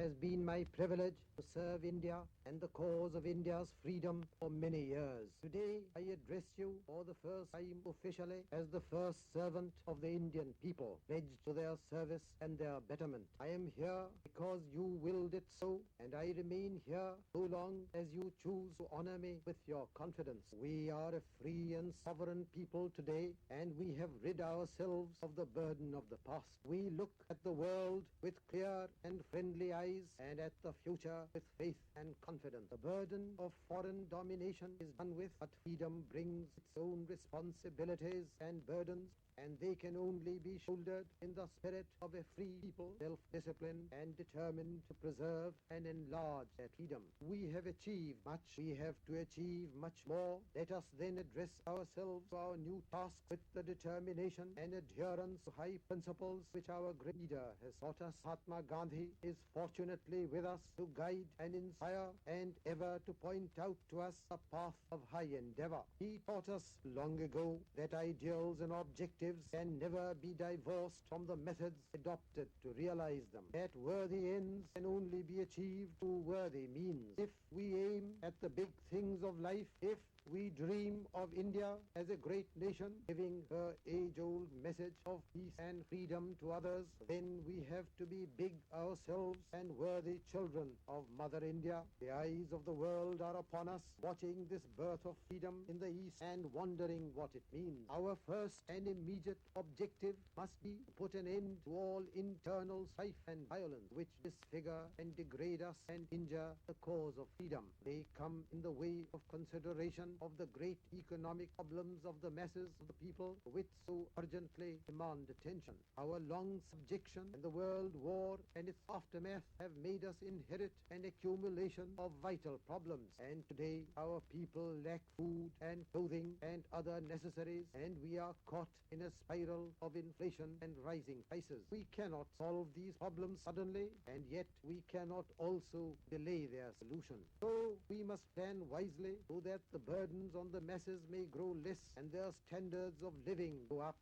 has been my privilege to serve India and the cause of India's freedom for many years. Today, I address you for the first time officially as the first servant of the Indian people, pledged to their service and their betterment. I am here because you willed it so, and I remain here so long as you choose to honor me with your confidence. We are a free and sovereign people today, and we have rid ourselves of the burden of the past. We look at the world with clear and friendly eyes, and at the future with faith and confidence. The burden of foreign domination is done with, but freedom brings its own responsibilities and burdens, and they can only be shouldered in the spirit of a free people, self-disciplined and determined to preserve and enlarge their freedom. We have achieved much. We have to achieve much more. Let us then address ourselves to our new tasks with the determination and adherence to high principles which our great leader has taught us. Mahatma Gandhi is fortunately with us to guide and inspire and ever to point out to us a path of high endeavor. He taught us long ago that ideals and objectives can never be divorced from the methods adopted to realize them. That worthy ends can only be achieved through worthy means. If we aim at the big things of life, if we dream of India as a great nation, giving her age-old message of peace and freedom to others, then we have to be big ourselves and worthy children of Mother India. The eyes of the world are upon us, watching this birth of freedom in the East and wondering what it means. Our first and immediate objective must be to put an end to all internal strife and violence which disfigure and degrade us and injure the cause of freedom. They come in the way of consideration of the great economic problems of the masses of the people which so urgently demand attention. Our long subjection and the world war and its aftermath have made us inherit an accumulation of vital problems, and today our people lack food and clothing and other necessaries, and we are caught in a spiral of inflation and rising prices. We cannot solve these problems suddenly, and yet we cannot also delay their solution. So we must plan wisely so that the burdens on the masses may grow less and their standards of living go up.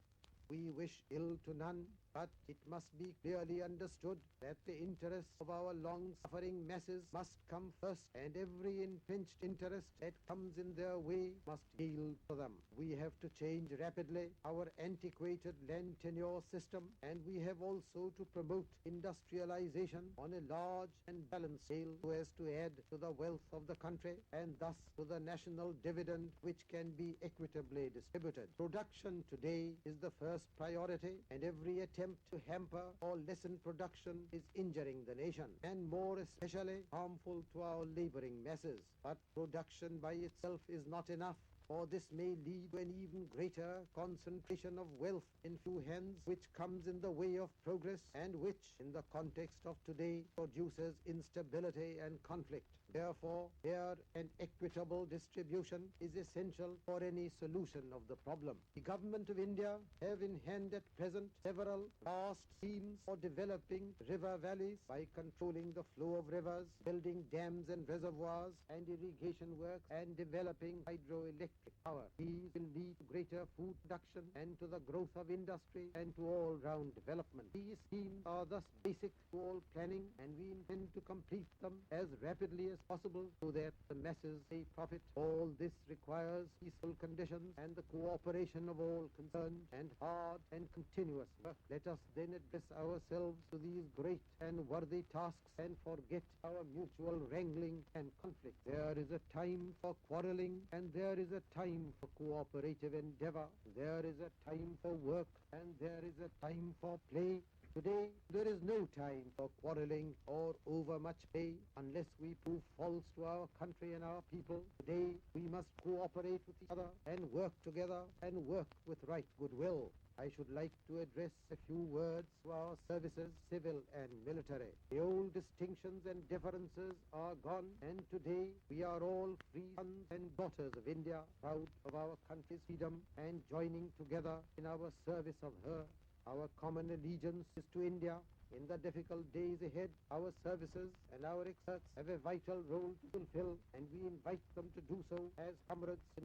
We wish ill to none, but it must be clearly understood that the interests of our long-suffering masses must come first, and every entrenched interest that comes in their way must yield to them. We have to change rapidly our antiquated land tenure system, and we have also to promote industrialization on a large and balanced scale so as to add to the wealth of the country and thus to the national dividend which can be equitably distributed. Production today is the first priority, and every attempt to hamper or lessen production is injuring the nation, and more especially harmful to our laboring masses. But production by itself is not enough, for this may lead to an even greater concentration of wealth in few hands, which comes in the way of progress and which, in the context of today, produces instability and conflict. Therefore, fair and equitable distribution is essential for any solution of the problem. The government of India have in hand at present several vast schemes for developing river valleys by controlling the flow of rivers, building dams and reservoirs and irrigation works, and developing hydroelectric power. These will lead to greater food production and to the growth of industry and to all-round development. These schemes are thus basic to all planning, and we intend to complete them as rapidly as possible so that the masses may profit. All this requires peaceful conditions and the cooperation of all concerned, and hard and continuous work. Let us then address ourselves to these great and worthy tasks and forget our mutual wrangling and conflict. There is a time for quarreling, and there is a time for cooperative endeavor. There is a time for work, and there is a time for play. Today, there is no time for quarreling or overmuch pay unless we prove false to our country and our people. Today, we must cooperate with each other and work together and work with right goodwill. I should like to address a few words to our services, civil and military. The old distinctions and differences are gone, and today we are all free sons and daughters of India, proud of our country's freedom and joining together in our service of her. Our common allegiance is to India. In the difficult days ahead, our services and our experts have a vital role to fulfill, and we invite them to do so as comrades in